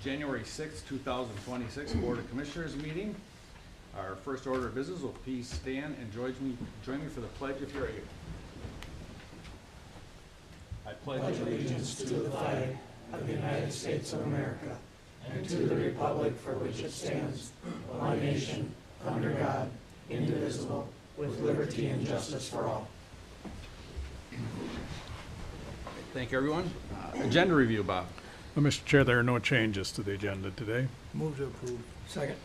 January 6th, 2026 Board of Commissioners meeting. Our first order of business will please stand and join me for the pledge if you're able. I pledge allegiance to the flag of the United States of America and to the republic for which it stands, one nation, under God, indivisible, with liberty and justice for all. Thank you, everyone. Agenda review, Bob. Well, Mr. Chair, there are no changes to the agenda today. Move to approve. Second.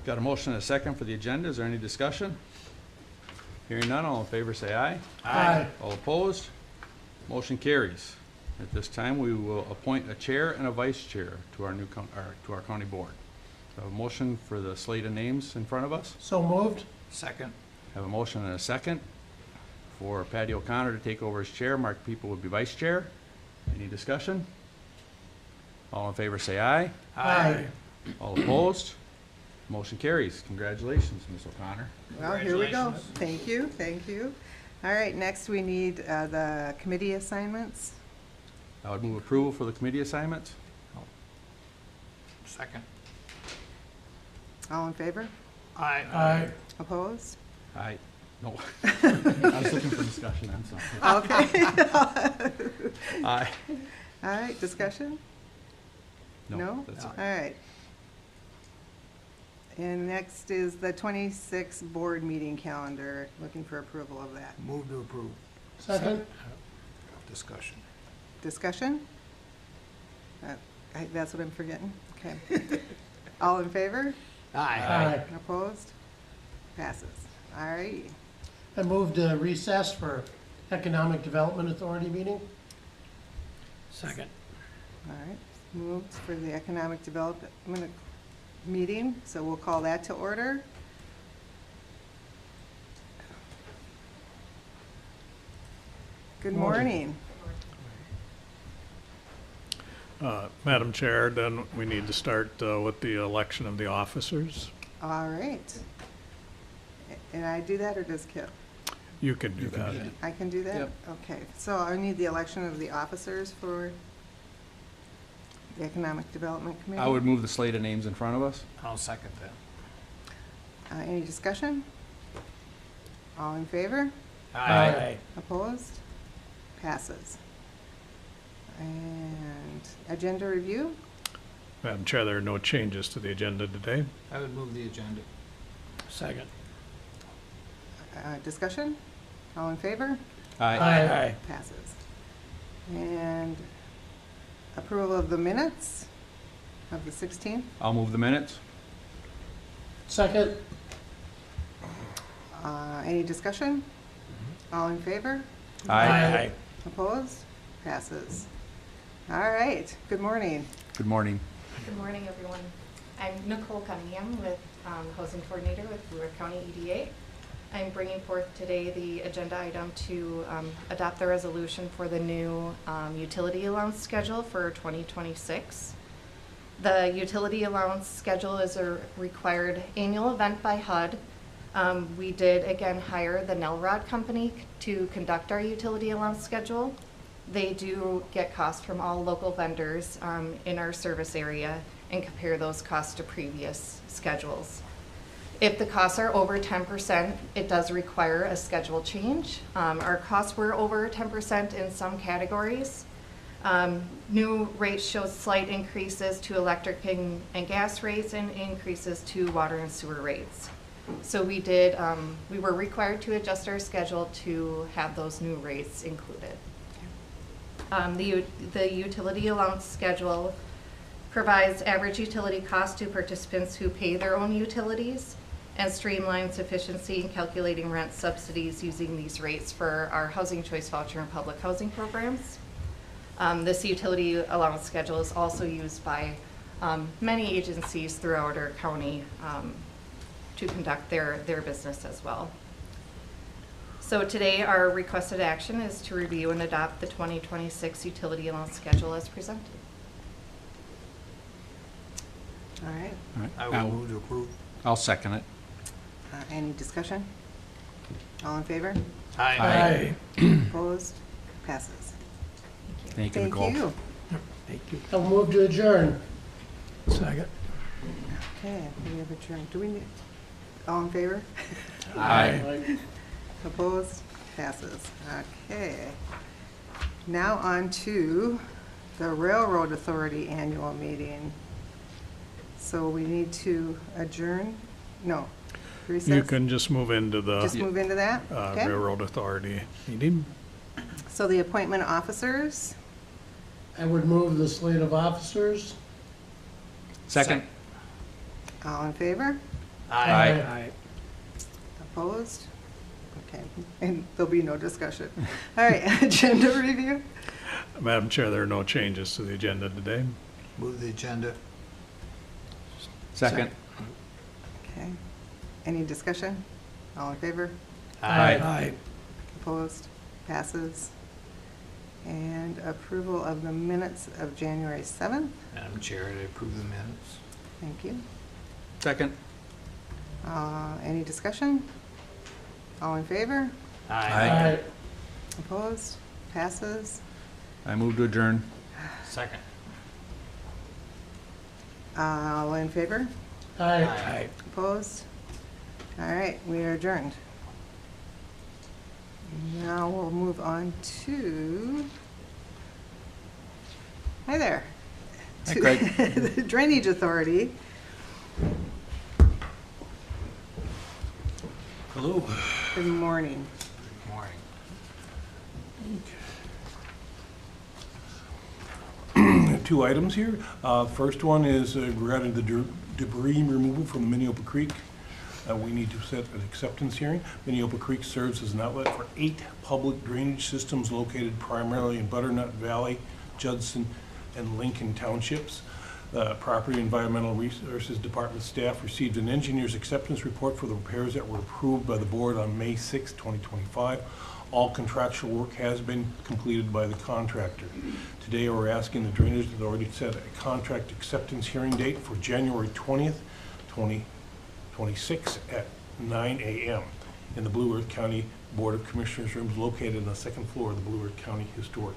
Got a motion and a second for the agenda. Is there any discussion? Hearing none, all in favor say aye. Aye. All opposed? Motion carries. At this time, we will appoint a chair and a vice chair to our to our county board. So a motion for the slate of names in front of us. So moved. Second. Have a motion and a second for Patty O'Connor to take over as chair. Mark People would be vice chair. Any discussion? All in favor say aye. Aye. All opposed? Motion carries. Congratulations, Ms. O'Connor. Well, here we go. Thank you, thank you. All right, next we need the committee assignments. I would move approval for the committee assignments. Second. All in favor? Aye. Aye. Opposed? Aye. No. I was looking for discussion, I'm sorry. Okay. Aye. All right, discussion? No? That's All it. right. And next is the 26 board meeting calendar. Looking for approval of that. Move to approve. Second. Discussion. Discussion? That's what I'm forgetting? Okay. All in favor? Aye. Opposed? Passes. All right. I moved to recess for Economic Development Authority meeting. Second. All right, moved for the Economic Development meeting, so we'll call that to order. Good morning. Madam Chair, then we need to start with the election of the officers. All right. And I do that, or does Kip? You can do that. I can do that? Yep. Okay, so I need the election of the officers for the Economic Development Committee. I would move the slate of names in front of us. I'll second that. Any discussion? All in favor? Aye. Opposed? Passes. And agenda review? Madam Chair, there are no changes to the agenda today. I would move the agenda. Second. Discussion? All in favor? Aye. Passes. And approval of the minutes of the 16th? I'll move the minutes. Second. Any discussion? All in favor? Aye. Opposed? Passes. All right, good morning. Good morning. Good morning, everyone. I'm Nicole Cunningham with Housing Coordinator with Brewer County EDA. I'm bringing forth today the agenda item to adopt the resolution for the new utility allowance schedule for 2026. The utility allowance schedule is a required annual event by HUD. We did again hire the Nelrod Company to conduct our utility allowance schedule. They do get costs from all local vendors in our service area and compare those costs to previous schedules. If the costs are over 10%, it does require a schedule change. Our costs were over 10% in some categories. New rates show slight increases to electric and gas rates and increases to water and sewer rates. So we were required to adjust our schedule to have those new rates included. The utility allowance schedule provides average utility costs to participants who pay their own utilities and streamlines efficiency in calculating rent subsidies using these rates for our housing choice voucher and public housing programs. This utility allowance schedule is also used by many agencies throughout our county to conduct their business as well. So today our requested action is to review and adopt the 2026 utility allowance schedule as presented. All right, I will move to approve. I'll second it. any discussion? All in favor? Aye. Opposed? Passes. Thank you, Thank Nicole. you. Thank you. I'll move to adjourn. Second. Okay, we have adjourned. Do we need, all in favor? Aye. Opposed? Passes. Okay. Now on to the Railroad Authority Annual Meeting. So we need to adjourn? No. Recess? You can just move into Just the move into that? Okay. Railroad Authority meeting. So the appointment of officers, I would move the slate of officers. Second. all in favor? Aye. Opposed? Okay, and there'll be no discussion. All right, agenda review? Madam Chair, there are no changes to the agenda today. Move the agenda. Second. Okay. Any discussion? All in favor? Aye. Opposed? Passes. And approval of the minutes of January 7th. Madam Chair, I approve the minutes. Thank you. Second. Any discussion? All in favor? Aye. Opposed? Passes. I move to adjourn. Second. All in favor? Aye. Opposed? All right, we are adjourned. Now we'll move on to, hi there. Hi, To Craig. The Drainage Authority. Hello. Good morning. Morning. Two items here. First one is regarding the debris removal from Minneopa Creek. We need to set an acceptance hearing. Minneopa Creek serves as an outlet for 8 public drainage systems located primarily in Butternut Valley, Judson, and Lincoln Townships. Property Environmental Resources Department staff received an engineer's acceptance report for the repairs that were approved by the board on May 6, 2025. All contractual work has been completed by the contractor. Today, we're asking the Drainage Authority to set a contract acceptance hearing date for January 20th, 2026 at 9 a.m. in the Blue Earth County Board of Commissioners rooms located on the second floor of the Blue Earth County Historic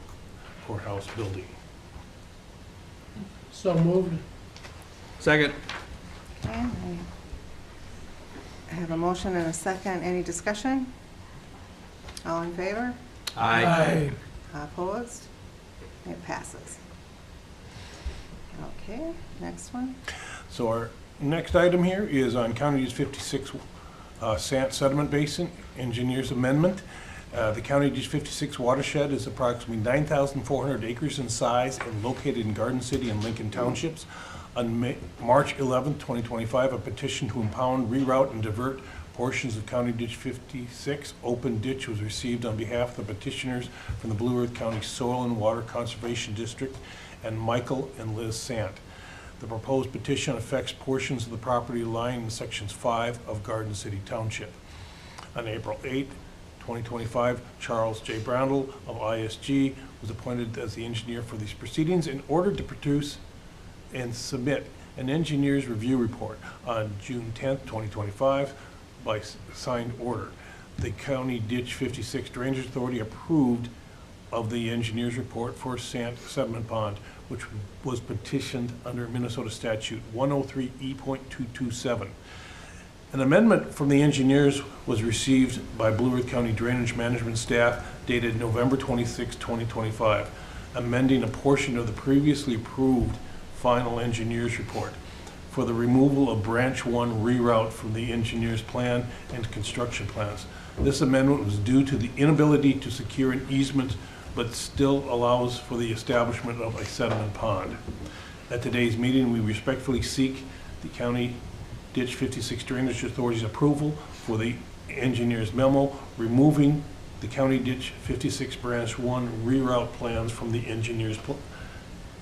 Courthouse building. So moved. Second. Okay, I have a motion and a second. Any discussion? All in favor? Opposed? It passes. Okay, next one. So our next item here is on County Ditch 56 sediment basin, engineer's amendment. The County Ditch 56 watershed is approximately 9,400 acres in size and located in Garden City and Lincoln Townships. On March 11, 2025, a petition to impound, reroute, and divert portions of County Ditch 56 open ditch was received on behalf of the petitioners from the Blue Earth County Soil and Water Conservation District and Michael and Liz Sant. The proposed petition affects portions of the property lying in sections 5 of Garden City Township. On April 8, 2025, Charles J. Brownell of ISG was appointed as the engineer for these proceedings in order to produce and submit an engineer's review report on June 10, 2025 by signed order. The County Ditch 56 Drainage Authority approved of the engineer's report for Sediment Pond, which was petitioned under Minnesota Statute 103E.227. An amendment from the engineers was received by Blue Earth County Drainage Management staff dated November 26, 2025, amending a portion of the previously approved final engineer's report for the removal of Branch 1 reroute from the engineer's plan and construction plans. This amendment was due to the inability to secure an easement, but still allows for the establishment of a sediment pond. At today's meeting, we respectfully seek the County Ditch 56 Drainage Authority's approval for the engineer's memo, removing the County Ditch 56 Branch 1 reroute plans from the engineer's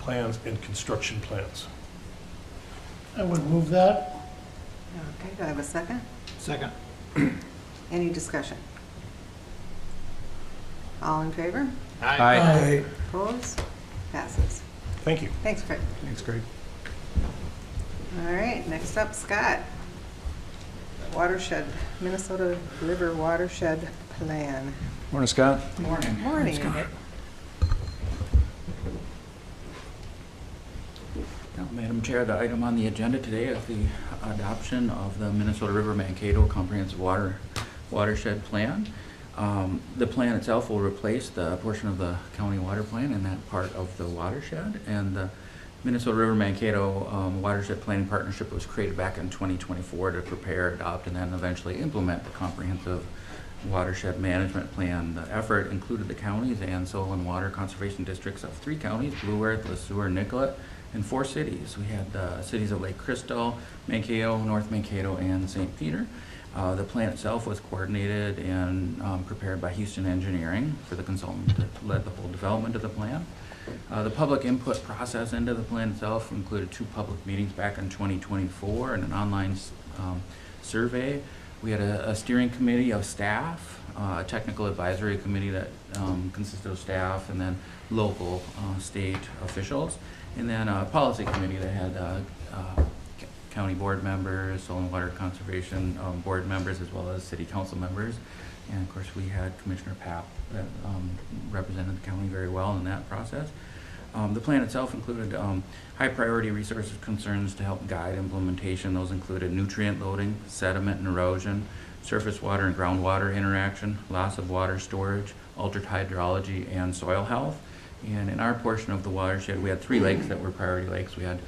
plans and construction plans. I would move that. Okay, do I have a second? Second. Any discussion? All in favor? Aye. Opposed? Passes. Thank you. Thanks, Craig. Thanks, Craig. All right, next up, Scott. Watershed, Minnesota River Watershed Plan. Morning, Scott. Morning. Madam Chair, the item on the agenda today is the adoption of the Minnesota River Mankato Comprehensive Watershed Plan. The plan itself will replace the portion of the county water plan in that part of the watershed. And the Minnesota River Mankato Watershed Planning Partnership was created back in 2024 to prepare, adopt, and then eventually implement the comprehensive watershed management plan. The effort included the counties and soil and water conservation districts of 3 counties, Blue Earth, Le Sueur, Nicollet, and 4 cities. We had the cities of Lake Crystal, Mankato, North Mankato, and St. Peter. The plan itself was coordinated and prepared by Houston Engineering for the consultant that led the whole development of the plan. The public input process into the plan itself included 2 public meetings back in 2024 and an online survey. We had a steering committee of staff, a technical advisory committee that consisted of staff and then local state officials, and then a policy committee that had county board members, soil and water conservation board members, as well as city council members. And of course, we had Commissioner Papp that represented the county very well in that process. The plan itself included high priority resources concerns to help guide implementation. Those included nutrient loading, sediment and erosion, surface water and groundwater interaction, loss of water storage, altered hydrology, and soil health. And in our portion of the watershed, we had 3 lakes that were priority lakes. We had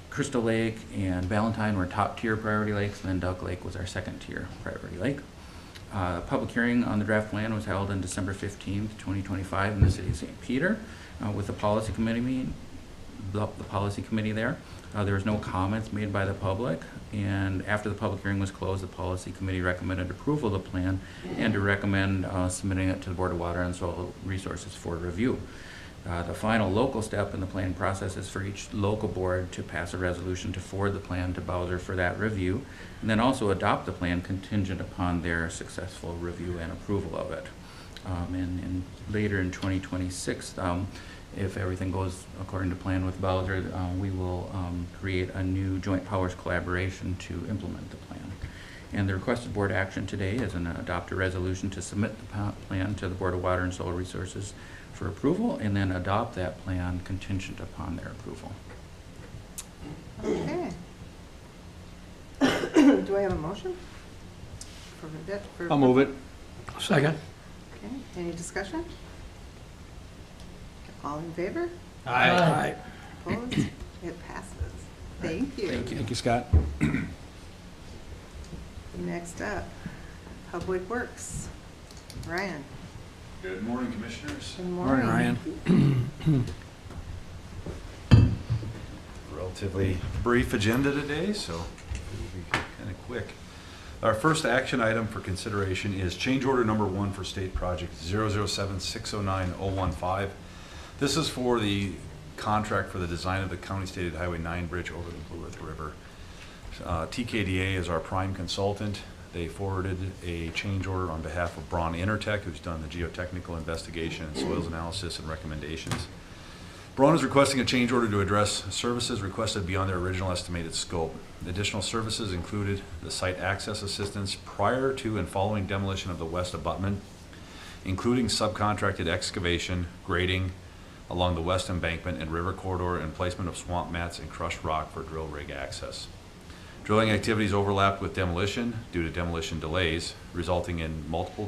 Crystal Lake and Valentine were top tier priority lakes, and then Duck Lake was our 2nd tier priority lake. Public hearing on the draft plan was held on December 15th, 2025 in the city of St. Peter with the policy committee meeting, the policy committee there. There was no comments made by the public, and after the public hearing was closed, the policy committee recommended approval of the plan and to recommend submitting it to the Board of Water and Soil Resources for review. The final local step in the planning process is for each local board to pass a resolution to forward the plan to Bowser for that review, and then also adopt the plan contingent upon their successful review and approval of it. And later in 2026, if everything goes according to plan with Bowser, we will create a new joint powers collaboration to implement the plan. And the requested board action today is an adopt a resolution to submit the plan to the Board of Water and Soil Resources for approval, and then adopt that plan contingent upon their approval. Okay. Do I have a motion? I'll move it. Second. Okay, any discussion? All in favor? Aye. Opposed? It passes. Thank you. Thank you, Scott. Next up, Public Works. Ryan. Good morning, Commissioners. Good morning. Relatively brief agenda today, so it'll be kind of quick. Our first action item for consideration is change order number 1 for state project 007609015. This is for the contract for the design of the County Stated Highway 9 bridge over the Blue Earth River. TKDA is our prime consultant. They forwarded a change order on behalf of Braun Intertech, who's done the geotechnical investigation and soils analysis and recommendations. Braun is requesting a change order to address services requested beyond their original estimated scope. Additional services included the site access assistance prior to and following demolition of the west abutment, including subcontracted excavation, grading along the west embankment and river corridor, and placement of swamp mats and crushed rock for drill rig access. Drilling activities overlapped with demolition due to demolition delays, resulting in multiple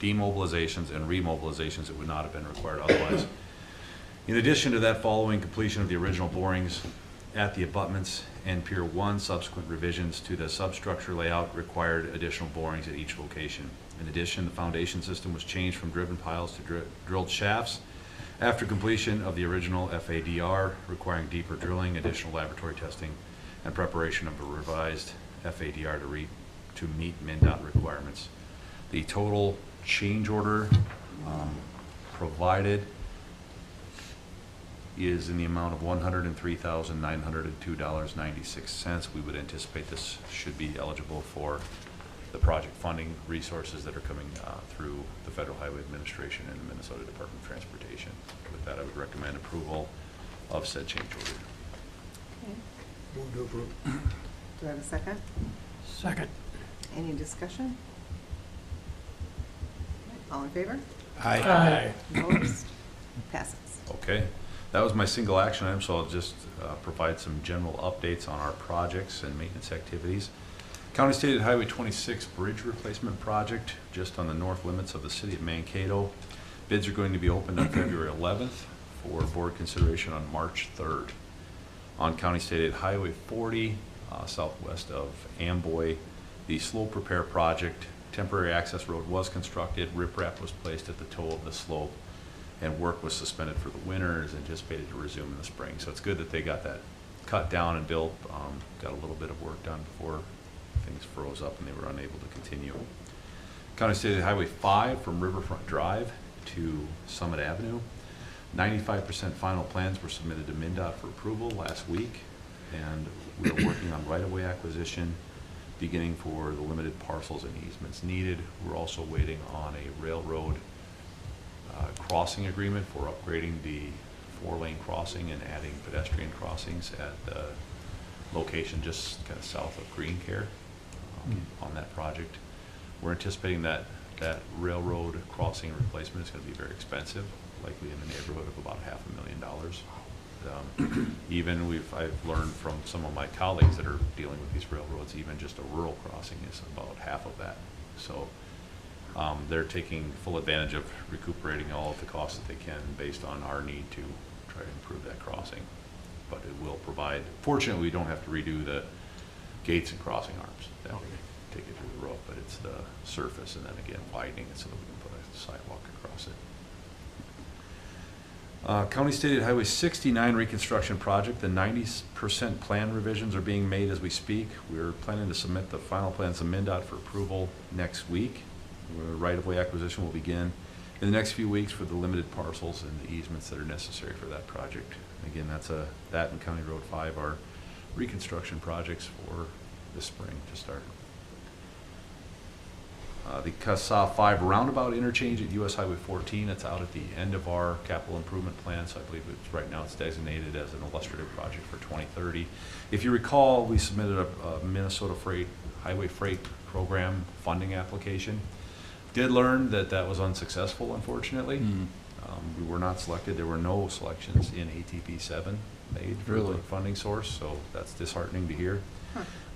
demobilizations and remobilizations that would not have been required otherwise. In addition to that, following completion of the original borings at the abutments and Pier 1, subsequent revisions to the substructure layout required additional borings at each location. In addition, the foundation system was changed from driven piles to drilled shafts after completion of the original FADR, requiring deeper drilling, additional laboratory testing, and preparation of a revised FADR to meet MnDOT requirements. The total change order provided is in the amount of $103,902.96. We would anticipate this should be eligible for the project funding resources that are coming through the Federal Highway Administration and the Minnesota Department of Transportation. With that, I would recommend approval of said change order. Okay. Move to approve. Do I have a second? Second. Any discussion? All in favor? Aye. Opposed? Passes. Okay. That was my single action item, so I'll just provide some general updates on our projects and maintenance activities. County Stated Highway 26 Bridge Replacement Project, just on the north limits of the city of Mankato. Bids are going to be opened on February 11th for board consideration on March 3rd. On County Stated Highway 40, southwest of Amboy, the slope repair project, temporary access road was constructed, riprap was placed at the toe of the slope, and work was suspended for the winter and is anticipated to resume in the spring. So it's good that they got that cut down and built, got a little bit of work done before things froze up and they were unable to continue. County Stated Highway 5 from Riverfront Drive to Summit Avenue. 95% final plans were submitted to MnDOT for approval last week, and we are working on right-of-way acquisition, beginning for the limited parcels and easements needed. We're also waiting on a railroad crossing agreement for upgrading the 4-lane crossing and adding pedestrian crossings at the location just kind of south of Green Care on that project. We're anticipating that railroad crossing replacement is going to be very expensive, likely in the neighborhood of about $500,000. I've learned from some of my colleagues that are dealing with these railroads, even just a rural crossing is about half of that. So they're taking full advantage of recuperating all of the costs that they can based on our need to try to improve that crossing. But it will provide, fortunately, we don't have to redo the gates and crossing arms. That would take it through the road, but it's the surface and then again widening it so that we can put a sidewalk across it. County Stated Highway 69 reconstruction project, the 90% plan revisions are being made as we speak. We're planning to submit the final plans to MnDOT for approval next week. Right-of-way acquisition will begin in the next few weeks for the limited parcels and the easements that are necessary for that project. Again, that and County Road 5 are reconstruction projects for this spring to start. The CASA 5 roundabout interchange at US Highway 14, it's out at the end of our capital improvement plan, so I believe right now it's designated as an illustrative project for 2030. If you recall, we submitted a Minnesota Highway Freight Program funding application. Did learn that was unsuccessful, unfortunately. We were not selected. There were no selections in ATP 7 made for the funding source, so that's disheartening to hear.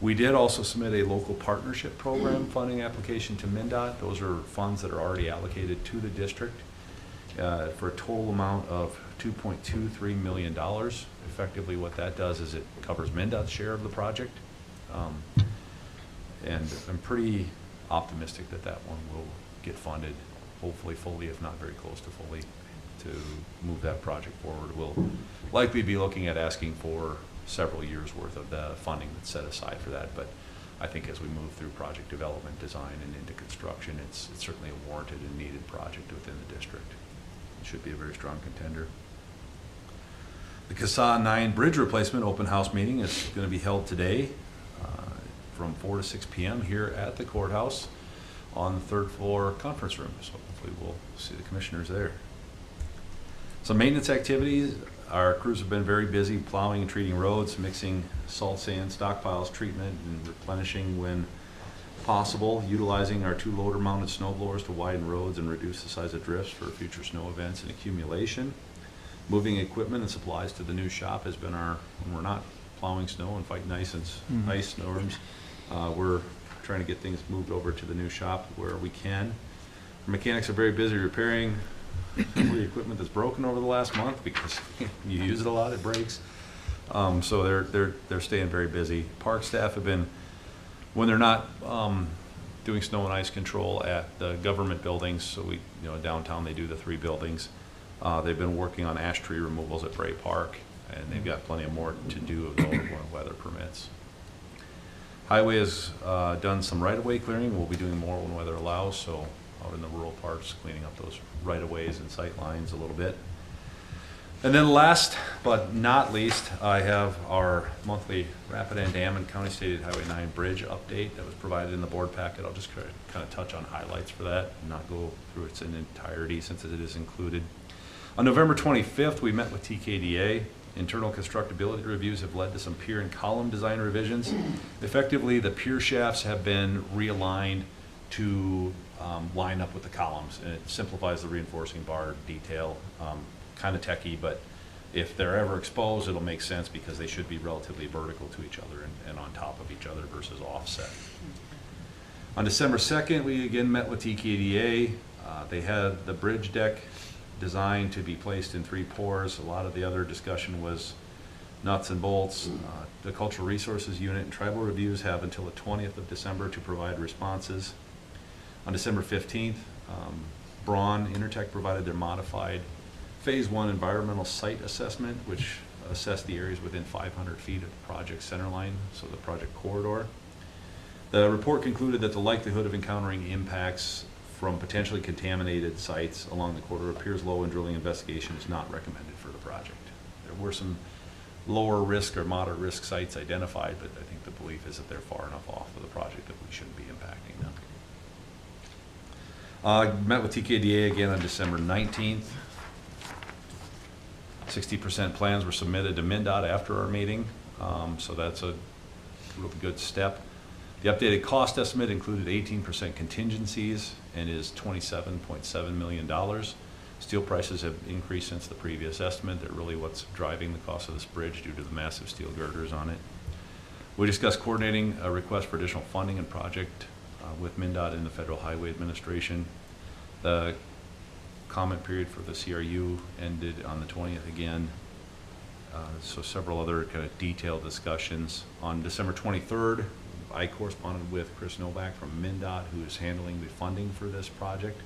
We did also submit a local partnership program funding application to MnDOT. Those are funds that are already allocated to the district for a total amount of $2.23 million. Effectively what that does is it covers MnDOT's share of the project. And I'm pretty optimistic that one will get funded, hopefully fully, if not very close to fully, to move that project forward. We'll likely be looking at asking for several years worth of the funding that's set aside for that, but I think as we move through project development, design, and into construction, it's certainly a warranted and needed project within the district. It should be a very strong contender. The CASA 9 bridge replacement open house meeting is going to be held today from 4 to 6 p.m. here at the courthouse on the 3rd floor conference room. So hopefully we'll see the commissioners there. Some maintenance activities. Our crews have been very busy plowing and treating roads, mixing salt sand stockpiles, treatment, and replenishing when possible, utilizing our 2 loader mounted snow blowers to widen roads and reduce the size of drifts for future snow events and accumulation. Moving equipment and supplies to the new shop has been when we're not plowing snow and fighting ice storms, we're trying to get things moved over to the new shop where we can. Our mechanics are very busy repairing some of the equipment that's broken over the last month because you use it a lot, it breaks. So they're staying very busy. Park staff have been, when they're not doing snow and ice control at the government buildings, so downtown they do the 3 buildings. They've been working on ash tree removals at Bray Park, and they've got plenty of more to do of those when weather permits. Highway has done some right-of-way clearing. We'll be doing more when weather allows, so out in the rural parts, cleaning up those right-of-ways and sight lines a little bit. And then last but not least, I have our monthly Rapidan Dam and County Stated Highway 9 bridge update that was provided in the board packet. I'll just kind of touch on highlights for that and not go through it in entirety since it is included. On November 25th, we met with TKDA. Internal constructability reviews have led to some pier and column design revisions. Effectively, the pier shafts have been realigned to line up with the columns, and it simplifies the reinforcing bar detail. Kind of techie, but If they're ever exposed, it'll make sense because they should be relatively vertical to each other and on top of each other versus offset. On December 2nd, we again met with TKDA. They had the bridge deck designed to be placed in 3 pours. A lot of the other discussion was nuts and bolts. The Cultural Resources Unit and Tribal Reviews have until the 20th of December to provide responses. On December 15th, Braun Intertech provided their modified Phase 1 environmental site assessment, which assessed the areas within 500 feet of the project centerline, so the project corridor. The report concluded that the likelihood of encountering impacts from potentially contaminated sites along the corridor appears low, and drilling investigation is not recommended for the project. There were some lower risk or moderate risk sites identified, but I think the belief is that they're far enough off of the project that we shouldn't be impacting them. Met with TKDA again on December 19th. 60% plans were submitted to MnDOT after our meeting, so that's a really good step. The updated cost estimate included 18% contingencies and is $27.7 million. Steel prices have increased since the previous estimate. They're really what's driving the cost of this bridge due to the massive steel girders on it. We discussed coordinating a request for additional funding and project with MnDOT and the Federal Highway Administration. The comment period for the CRU ended on the 20th again. So several other kind of detailed discussions. On December 23rd, I corresponded with Chris Novak from MnDOT, who is handling the funding for this project.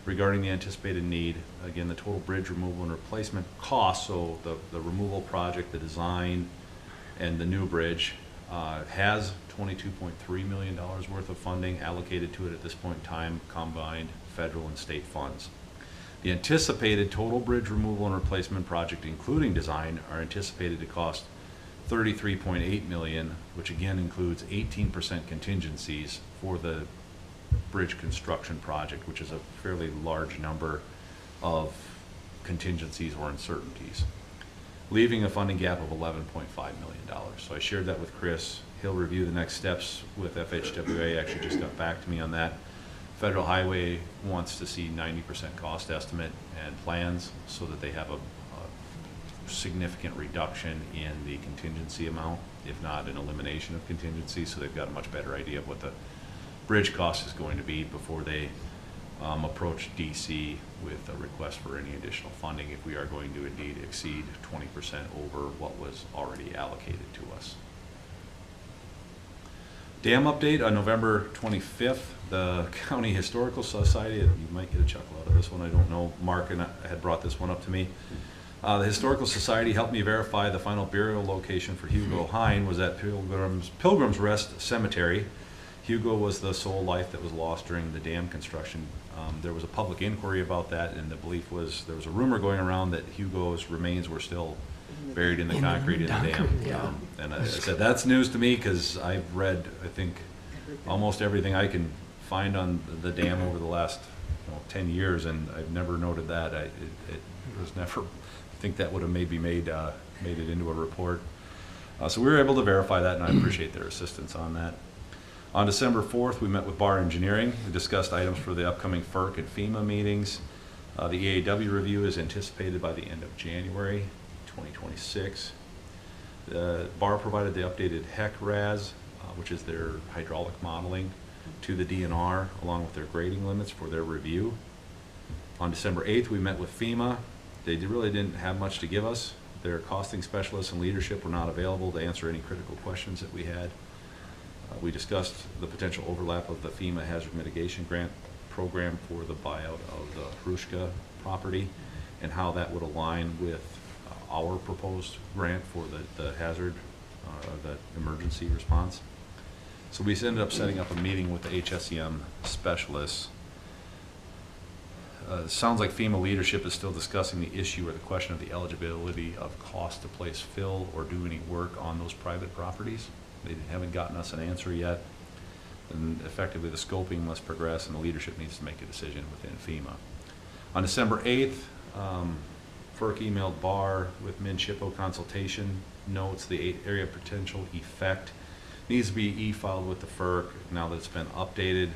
Regarding the anticipated need, again, the total bridge removal and replacement cost, so the removal project, the design, and the new bridge has $22.3 million worth of funding allocated to it at this point in time, combined federal and state funds. The anticipated total bridge removal and replacement project, including design, are anticipated to cost $33.8 million, which again includes 18% contingencies for the bridge construction project, which is a fairly large number of contingencies or uncertainties, leaving a funding gap of $11.5 million. So I shared that with Chris. He'll review the next steps with FHWA. Actually just got back to me on that. Federal Highway wants to see 90% cost estimate and plans so that they have a significant reduction in the contingency amount, if not an elimination of contingency, so they've got a much better idea of what the bridge cost is going to be before they approach DC with a request for any additional funding if we are going to indeed exceed 20% over what was already allocated to us. Dam update on November 25th, the County Historical Society, you might get a chuckle out of this one, I don't know, Mark and I had brought this one up to me. The Historical Society helped me verify the final burial location for Hugo Hine was at Pilgrim's Rest Cemetery. Hugo was the sole life that was lost during the dam construction. There was a public inquiry about that, and the belief was, there was a rumor going around that Hugo's remains were still buried in the concrete in the dam. And I said, that's news to me, because I've read, I think, almost everything I can find on the dam over the last 10 years, and I've never noted that. It was never, I think that would have maybe made it into a report. So we were able to verify that, and I appreciate their assistance on that. On December 4th, we met with Bar Engineering. We discussed items for the upcoming FERC and FEMA meetings. The EAW review is anticipated by the end of January 2026. Bar provided the updated HEC-RAS, which is their hydraulic modeling, to the DNR, along with their grading limits for their review. On December 8th, we met with FEMA. They really didn't have much to give us. Their costing specialists and leadership were not available to answer any critical questions that we had. We discussed the potential overlap of the FEMA Hazard Mitigation Grant program for the buyout of the Hrushka property and how that would align with our proposed grant for the hazard, the emergency response. So we ended up setting up a meeting with the HSEM specialists. Sounds like FEMA leadership is still discussing the issue or the question of the eligibility of cost to place fill or do any work on those private properties. They haven't gotten us an answer yet. And effectively the scoping must progress and the leadership needs to make a decision within FEMA. On December 8th, FERC emailed Bar with MnSHPO consultation notes. The area of potential effect needs to be e-filed with the FERC. Now that it's been updated,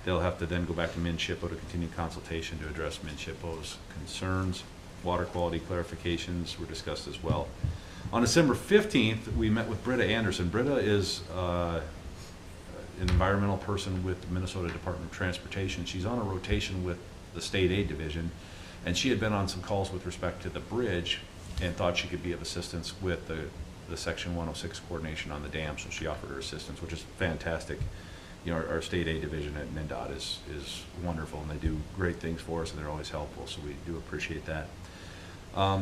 they'll have to then go back to MnSHPO to continue consultation to address MnSHPO's concerns. water quality clarifications were discussed as well. On December 15th, we met with Britta Anderson. Britta is an environmental person with the Minnesota Department of Transportation. She's on a rotation with the State Aid Division, and she had been on some calls with respect to the bridge and thought she could be of assistance with the Section 106 coordination on the dam, so she offered her assistance, which is fantastic. You know, our State Aid Division at MnDOT is wonderful, and they do great things for us, and they're always helpful, so we do appreciate that.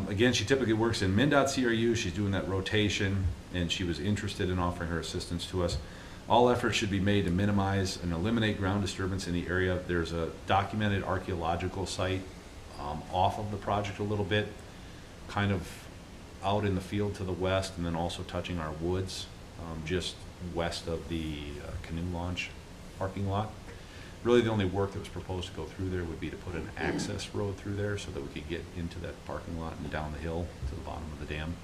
Again, she typically works in MnDOT CRU. She's doing that rotation, and she was interested in offering her assistance to us. All efforts should be made to minimize and eliminate ground disturbance in the area. There's a documented archaeological site off of the project a little bit, kind of out in the field to the west, and then also touching our woods just west of the canoe launch parking lot. Really, the only work that was proposed to go through there would be to put an access road through there so that we could get into that parking lot and down the hill to the bottom of the dam.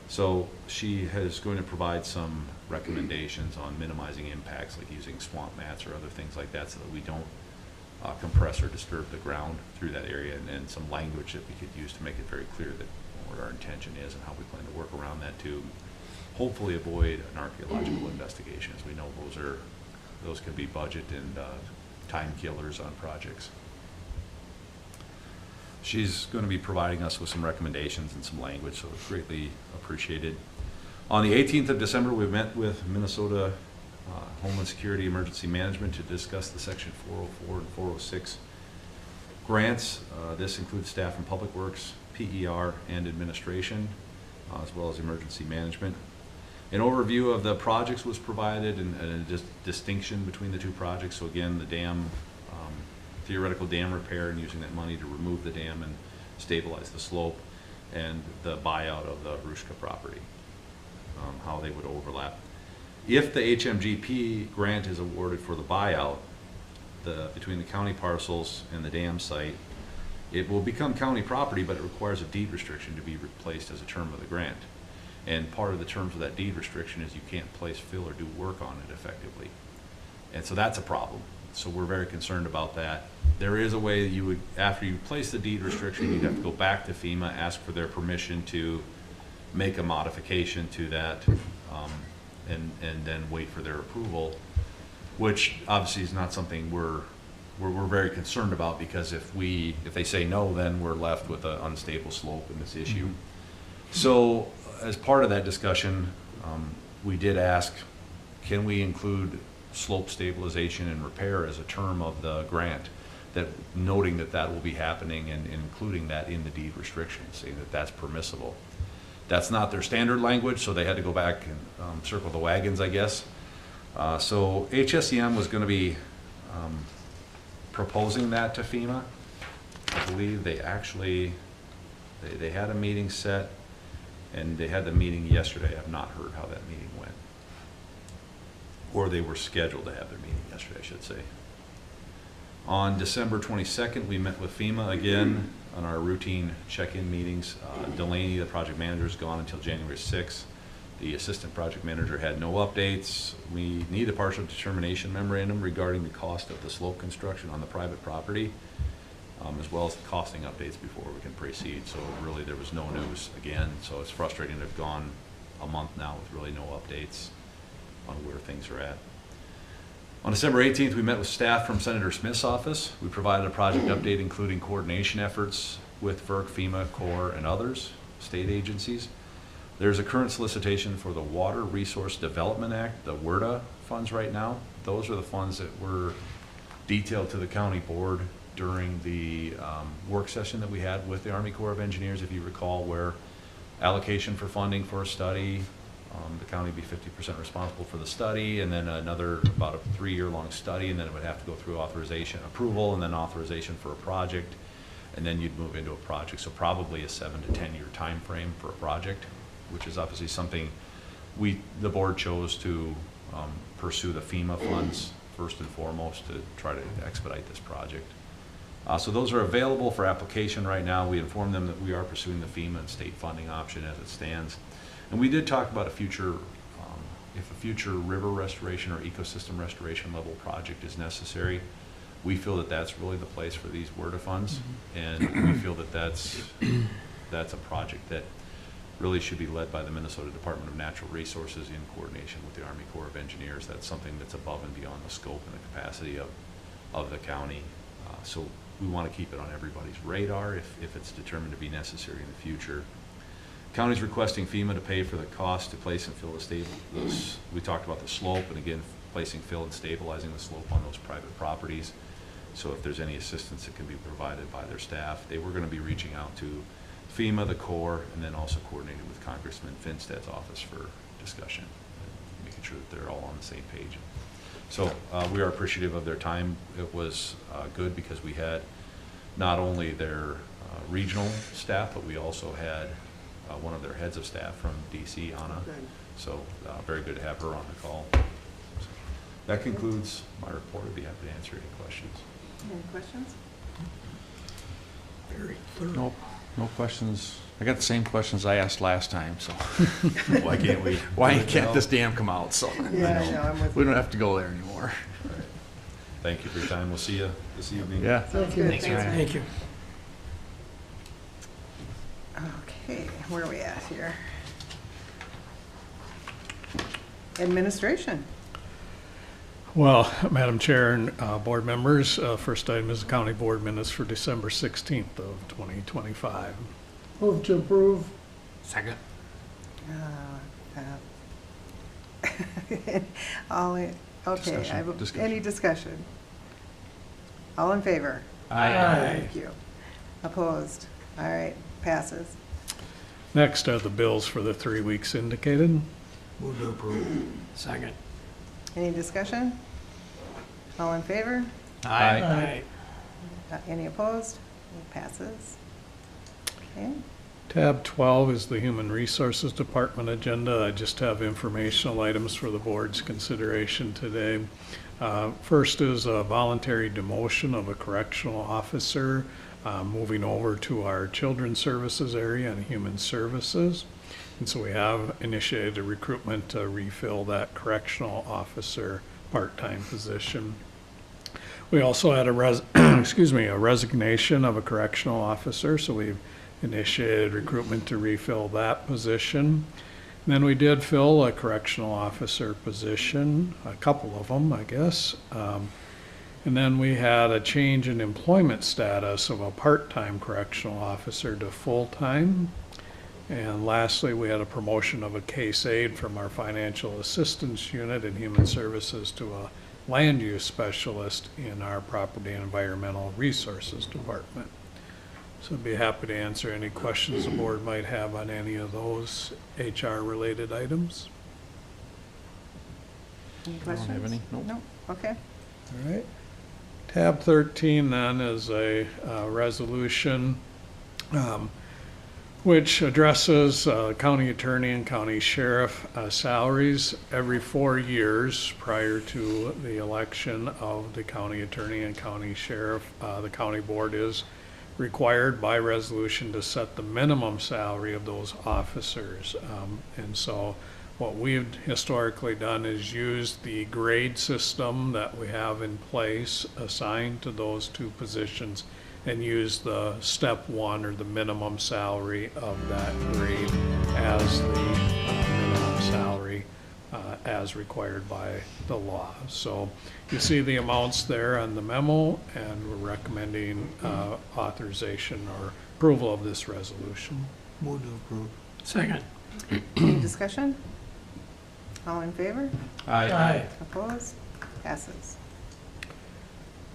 So she is going to provide some recommendations on minimizing impacts, like using swamp mats or other things like that, so that we don't compress or disturb the ground through that area, and some language that we could use to make it very clear that what our intention is and how we plan to work around that to hopefully avoid an archaeological investigation. As we know, those can be budget and time killers on projects. She's going to be providing us with some recommendations and some language, so it's greatly appreciated. On the 18th of December, we met with Minnesota Homeland Security Emergency Management to discuss the Section 404 and 406 grants. This includes staff from Public Works, PER, and administration, as well as emergency management. An overview of the projects was provided, and a distinction between the two projects. So again, the dam, theoretical dam repair and using that money to remove the dam and stabilize the slope, and the buyout of the Hrushka property, how they would overlap. If the HMGP grant is awarded for the buyout, between the county parcels and the dam site, it will become county property, but it requires a deed restriction to be replaced as a term of the grant. And part of the terms of that deed restriction is you can't place, fill, or do work on it effectively. And so that's a problem. So we're very concerned about that. There is a way that you would, after you place the deed restriction, you'd have to go back to FEMA, ask for their permission to make a modification to that, and then wait for their approval, which obviously is not something we're very concerned about, because if they say no, then we're left with an unstable slope in this issue. So as part of that discussion, we did ask, can we include slope stabilization and repair as a term of the grant, that noting that will be happening, and including that in the deed restriction, saying that that's permissible. That's not their standard language, so they had to go back and circle the wagons, I guess. So HSEM was going to be proposing that to FEMA. I believe they actually, they had a meeting set, and they had the meeting yesterday. I have not heard how that meeting went. Or they were scheduled to have their meeting yesterday, I should say. On December 22nd, we met with FEMA again on our routine check-in meetings. Delaney, the project manager, is gone until January 6th. The assistant project manager had no updates. We need a partial determination memorandum regarding the cost of the slope construction on the private property, as well as the costing updates before we can proceed. So really there was no news again, so it's frustrating to have gone a month now with really no updates on where things are at. On December 18th, we met with staff from Senator Smith's office. We provided a project update including coordination efforts with FERC, FEMA, Corps, and others, state agencies. There's a current solicitation for the Water Resource Development Act, the WRDA funds right now. Those are the funds that were detailed to the county board during the work session that we had with the Army Corps of Engineers, if you recall, where allocation for funding for a study, the county would be 50% responsible for the study, and then another about a 3-year-long study, and then it would have to go through authorization, approval, and then authorization for a project, and then you'd move into a project. So probably a 7 to 10 year time frame for a project, which is obviously something the board chose to pursue the FEMA funds first and foremost to try to expedite this project. So those are available for application right now. We informed them that we are pursuing the FEMA and state funding option as it stands. And we did talk about a future, if a future river restoration or ecosystem restoration level project is necessary, We feel that that's really the place for these WRDA funds, and we feel that that's a project that really should be led by the Minnesota Department of Natural Resources in coordination with the Army Corps of Engineers. That's something that's above and beyond the scope and the capacity of the county. So we want to keep it on everybody's radar if it's determined to be necessary in the future. County's requesting FEMA to pay for the cost to place and fill we talked about the slope, and again, placing fill and stabilizing the slope on those private properties. So if there's any assistance that can be provided by their staff, they were going to be reaching out to FEMA, the Corps, and then also coordinating with Congressman Finstad's office for discussion, making sure that they're all on the same page. So we are appreciative of their time. It was good because we had not only their regional staff, but we also had one of their heads of staff from DC, Anna. So very good to have her on the call. So that concludes my report. I'd be happy to answer any questions. Any questions? Very thorough. Nope, no questions. I got the same questions I asked last time, so. Why can't we? Why can't this dam come out, so. Yeah, I know, I'm with We you. don't have to go there anymore. Thank you for your time. We'll see you this evening. Yeah. Sounds good. Thanks, Ryan. Thank you. Okay, where are we at here? Administration. Well, Madam Chair and board members, first item is the county board minutes for December 16th of 2025. Move to approve. Second. Okay, Discussion, discussion. any discussion? All in favor? Aye. Thank you. Opposed? All right, passes. Next are the bills for the 3 weeks indicated. Move to approve. Second. Any discussion? All in favor? Aye. Any opposed? It passes. Okay, Tab 12 is the Human Resources Department agenda. I just have informational items for the board's consideration today. First is a voluntary demotion of a correctional officer, moving over to our Children's Services area and Human Services. And so we have initiated a recruitment to refill that correctional officer part-time position. We also had a resignation of a correctional officer, so we've initiated recruitment to refill that position. And then we did fill a correctional officer position, a couple of them, I guess. And then we had a change in employment status of a part-time correctional officer to full-time. And lastly, we had a promotion of a case aide from our financial assistance unit in Human Services to a land use specialist in our Property and Environmental Resources Department. So I'd be happy to answer any questions the board might have on any of those HR-related items. any don't questions? have any. Nope. No, okay. All right. Tab 13 then is a resolution which addresses county attorney and county sheriff salaries every 4 years prior to the election of the county attorney and county sheriff. The county board is required by resolution to set the minimum salary of those officers. And so what we've historically done is use the grade system that we have in place assigned to those two positions and use the step one or the minimum salary of that grade as the minimum salary as required by the law. So you see the amounts there on the memo, and we're recommending authorization or approval of this resolution. Move to approve. Second. Any discussion? All in favor? Aye. Opposed? Passes.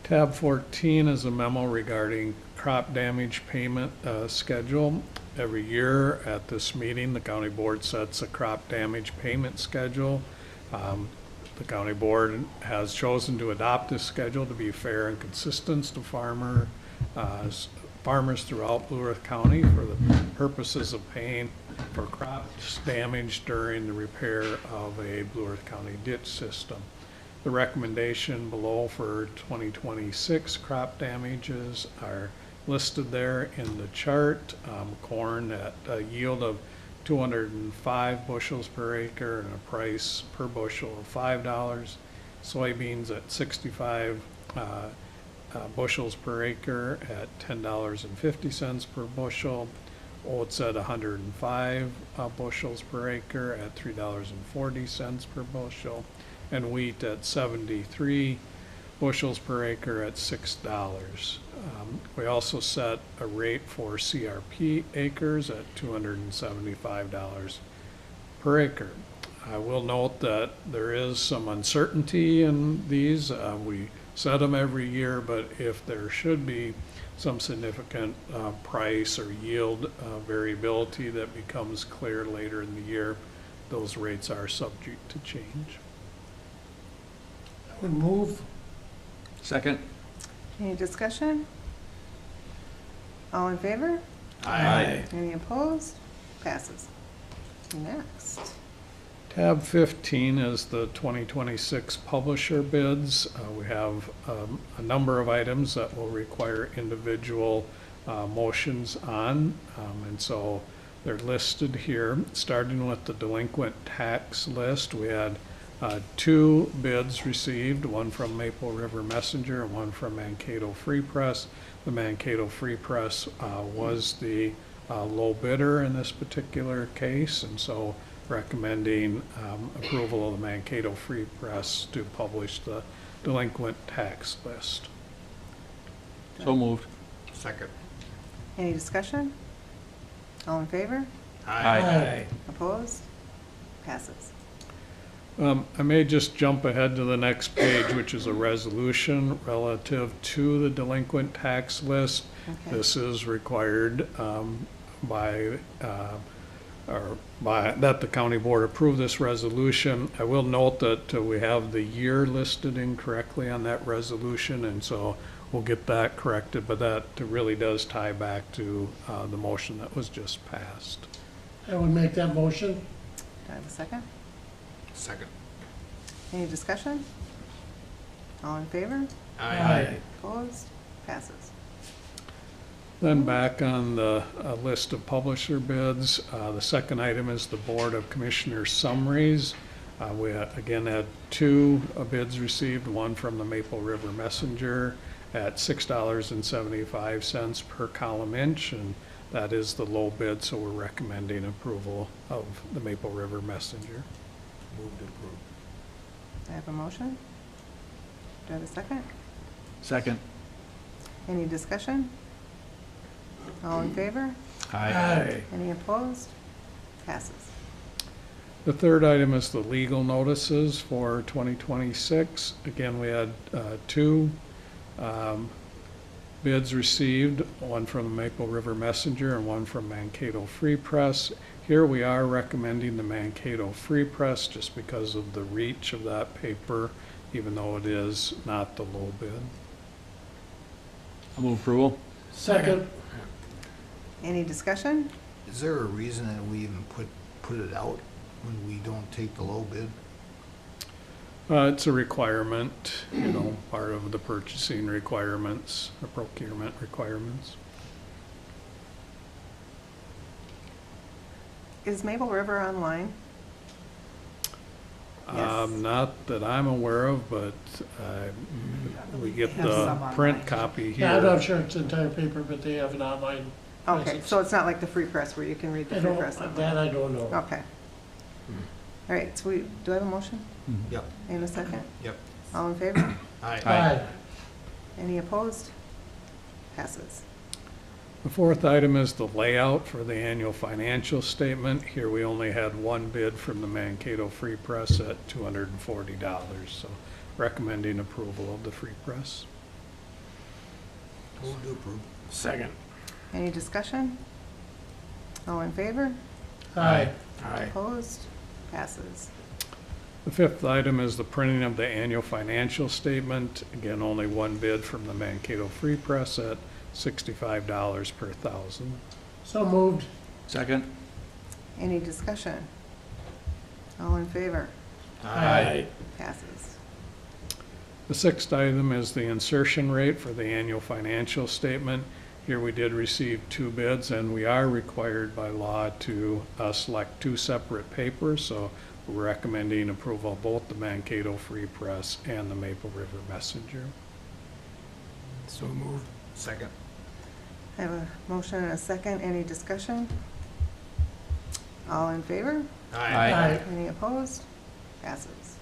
Tab 14 is a memo regarding crop damage payment schedule. Every year at this meeting, the county board sets a crop damage payment schedule. The county board has chosen to adopt this schedule to be fair and consistent to farmers throughout Blue Earth County for the purposes of paying for crops damaged during the repair of a Blue Earth County ditch system. The recommendation below for 2026 crop damages are listed there in the chart. Corn at a yield of 205 bushels per acre and a price per bushel of $5. Soybeans at 65 bushels per acre at $10.50 per bushel. Oats at 105 bushels per acre at $3.40 per bushel, and wheat at 73 bushels per acre at $6. We also set a rate for CRP acres at $275 per acre. I will note that there is some uncertainty in these. We set them every year, but if there should be some significant price or yield variability that becomes clear later in the year, those rates are subject to change. I would move. Second? Any discussion? All in favor? Aye. Any opposed? Passes. Next. Tab 15 is the 2026 publisher bids. We have a number of items that will require individual motions on, and so they're listed here. Starting with the delinquent tax list, we had 2 bids received, one from Maple River Messenger and one from Mankato Free Press. The Mankato Free Press was the low bidder in this particular case, and so recommending approval of the Mankato Free Press to publish the delinquent tax list. So moved. Second. Any discussion? All in favor? Aye. Opposed? Passes. I may just jump ahead to the next page, which is a resolution relative to the delinquent tax list. Okay. This is required that the county board approve this resolution. I will note that we have the year listed incorrectly on that resolution, and so we'll get that corrected, but that really does tie back to the motion that was just passed. I would make that motion. Do I have a second? Second. Any discussion? All in favor? Aye. Opposed? Passes. Then back on the list of publisher bids, the second item is the Board of Commissioners summaries. We again had 2 bids received, one from the Maple River Messenger at $6.75 per column inch, and that is the low bid, so we're recommending approval of the Maple River Messenger. Move to approve. Do I have a motion? Do I have a second? Second? Any discussion? All in favor? Aye. Any opposed? Passes. The third item is the legal notices for 2026. Again, we had 2 bids received, one from the Maple River Messenger and one from Mankato Free Press. Here we are recommending the Mankato Free Press just because of the reach of that paper, even though it is not the low bid. I'll move approval. Second. Any discussion? Is there a reason that we even put it out when we don't take the low bid? It's a requirement, part of the purchasing requirements, the procurement requirements. Is Maple River online? Yes. Not that I'm aware of, but we get Have some the online. print copy Yeah, I'm not here. sure it's the entire paper, but they have an online. Okay, presence. so it's not like the Free Press where you can read I the Free don't, Press. that I don't know. Okay. All right, so do I have a motion? Yep. In a second? Yep. All in favor? Aye. Aye. Any opposed? Passes. The fourth item is the layout for the annual financial statement. Here we only had 1 bid from the Mankato Free Press at $240, so recommending approval of the Free Press. Move to approve. Second. Any discussion? All in favor? Aye. Aye. Opposed? Passes. The fifth item is the printing of the annual financial statement. Again, only 1 bid from the Mankato Free Press at $65 per thousand. So moved. Second? Any discussion? All in favor? Aye. Passes. The sixth item is the insertion rate for the annual financial statement. Here we did receive 2 bids, and we are required by law to select 2 separate papers, so we're recommending approval of both the Mankato Free Press and the Maple River Messenger. So moved. Second. I have a motion and a second. Any discussion? All in favor? Aye. Any opposed? Passes.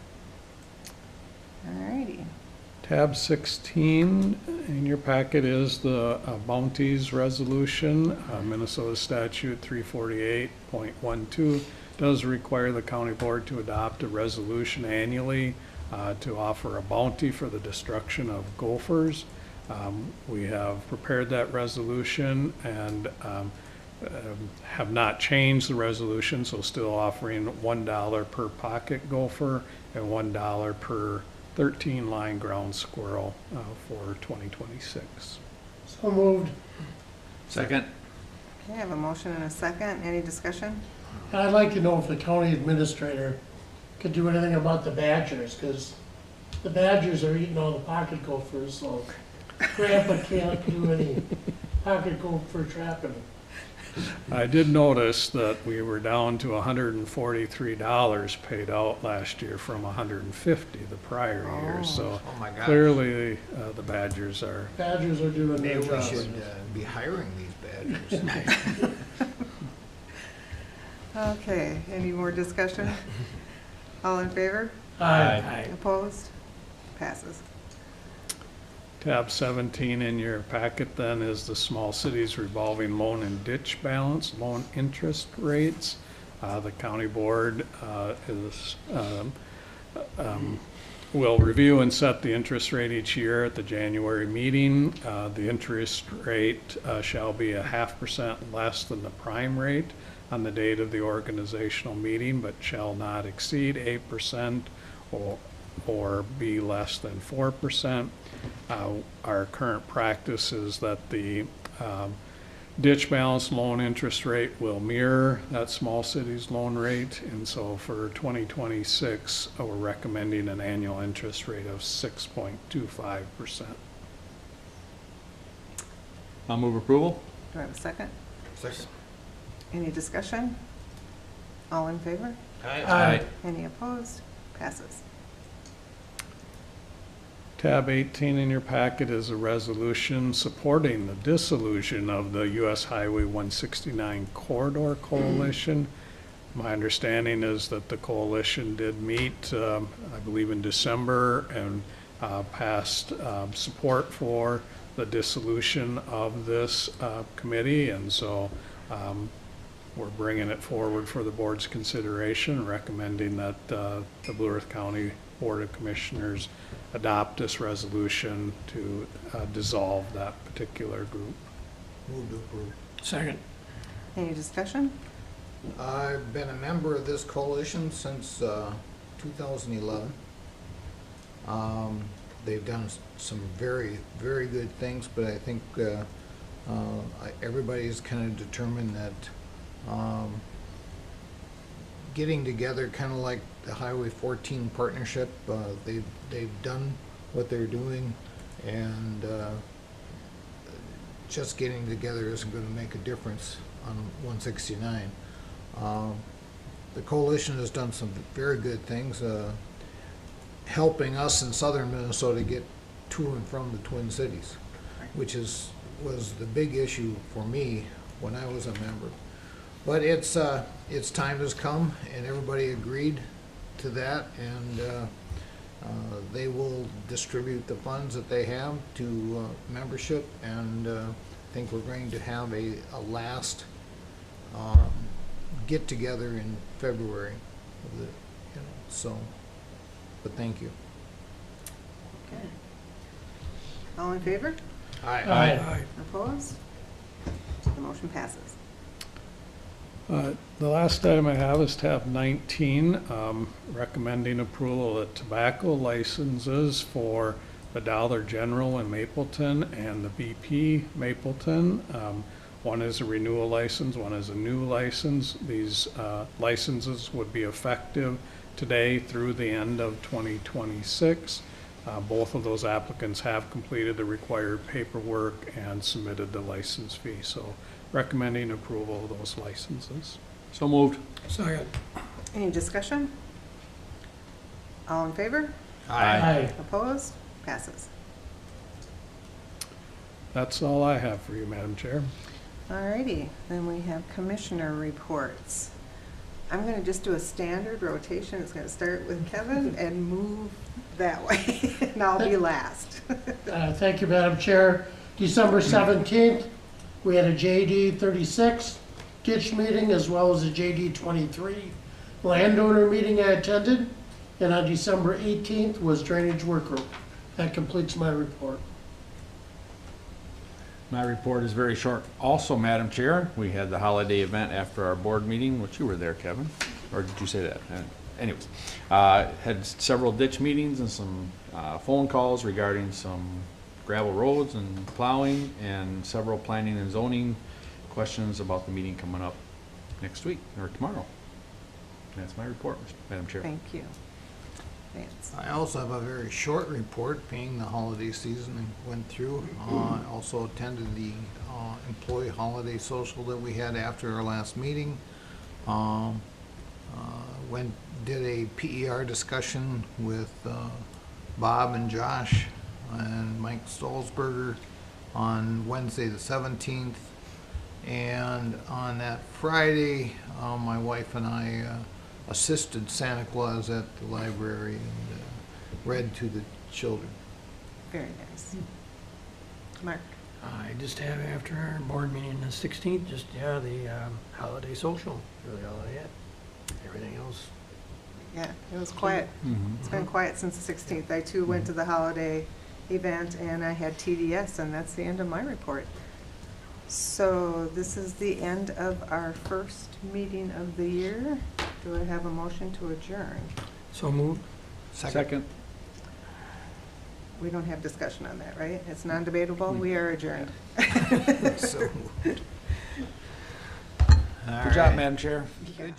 All righty. Tab 16 in your packet is the bounties resolution. Minnesota Statute 348.12 does require the county board to adopt a resolution annually to offer a bounty for the destruction of gophers. We have prepared that resolution and have not changed the resolution, so still offering $1 per pocket gopher and $1 per 13-line ground squirrel for 2026. So moved. Second. Okay, I have a motion and a second. Any discussion? I'd like to know if the county administrator could do anything about the badgers, because the badgers are eating all the pocket gophers, so Grandpa can't do any pocket gopher trapping. I did notice that we were down to $143 paid out last year from $150 the prior year, so Oh, my gosh. clearly the Badgers are. Badgers are doing their Maybe we job. should be hiring these badgers. Okay, any more discussion? All in favor? Aye. Opposed? Passes. Tab 17 in your packet then is the small cities revolving loan and ditch balance, loan interest rates. The county board will review and set the interest rate each year at the January meeting. The interest rate shall be 0.5% less than the prime rate on the date of the organizational meeting, but shall not exceed 8% or be less than 4%. Our current practice is that the ditch balance loan interest rate will mirror that small cities loan rate, and so for 2026, we're recommending an annual interest rate of 6.25%. I'll move approval. Do I have a second? Second. Any discussion? All in favor? Aye. Any opposed? Passes. Tab 18 in your packet is a resolution supporting the dissolution of the U.S. Highway 169 Corridor Coalition. My understanding is that the coalition did meet, I believe in December, and passed support for the dissolution of this committee, and so we're bringing it forward for the board's consideration, recommending that the Blue Earth County Board of Commissioners adopt this resolution to dissolve that particular group. Move to approve. Second. Any discussion? I've been a member of this coalition since 2011. They've done some very, very good things, but I think everybody's kind of determined that getting together, kind of like the Highway 14 partnership, they've done what they're doing, and just getting together isn't going to make a difference on 169. The coalition has done some very good things, helping us in southern Minnesota get to and from the Twin Cities, which was the big issue for me when I was a member. But its time has come, and everybody agreed to that, and they will distribute the funds that they have to membership, and I think we're going to have a last get together in February. So, but thank you. Okay. All in favor? Aye. Opposed? The motion passes. The last item I have is tab 19, recommending approval of tobacco licenses for the Dollar General in Mapleton and the BP Mapleton. One is a renewal license, one is a new license. These licenses would be effective today through the end of 2026. Both of those applicants have completed the required paperwork and submitted the license fee. So recommending approval of those licenses. So moved. Second. Any discussion? All in favor? Aye. Opposed? Passes. That's all I have for you, Madam Chair. Alrighty, then we have commissioner reports. I'm gonna just do a standard rotation. It's gonna start with Kevin and move that way, and I'll be last. Thank you, Madam Chair. December 17th, we had a JD 36 ditch meeting as well as a JD 23 landowner meeting I attended. And on December 18th was drainage workgroup. That completes my report. My report is very short. Also, Madam Chair, we had the holiday event after our board meeting, which you were there, Kevin, or did you say that? Anyways, had several ditch meetings and some phone calls regarding some gravel roads and plowing, and several planning and zoning questions about the meeting coming up next week or tomorrow. That's my report, Madam Chair. Thank you. Vance. I also have a very short report, being the holiday season went through. I also attended the employee holiday social that we had after our last meeting. Did a PER discussion with Bob and Josh and Mike Stolzberger on Wednesday the 17th. And on that Friday, my wife and I assisted Santa Claus at the library and read to the children. Very nice. Mark. I just have after our board meeting the 16th, just, the holiday social, really all I had. Everything else. Yeah, it was quiet. It's been quiet since the 16th. I too went to the holiday event and I had TDS, and that's the end of my report. So this is the end of our first meeting of the year. Do I have a motion to adjourn? So moved. Second. We don't have discussion on that, right? It's non-debatable. We are adjourned. So, Good job, Madam Chair. Good.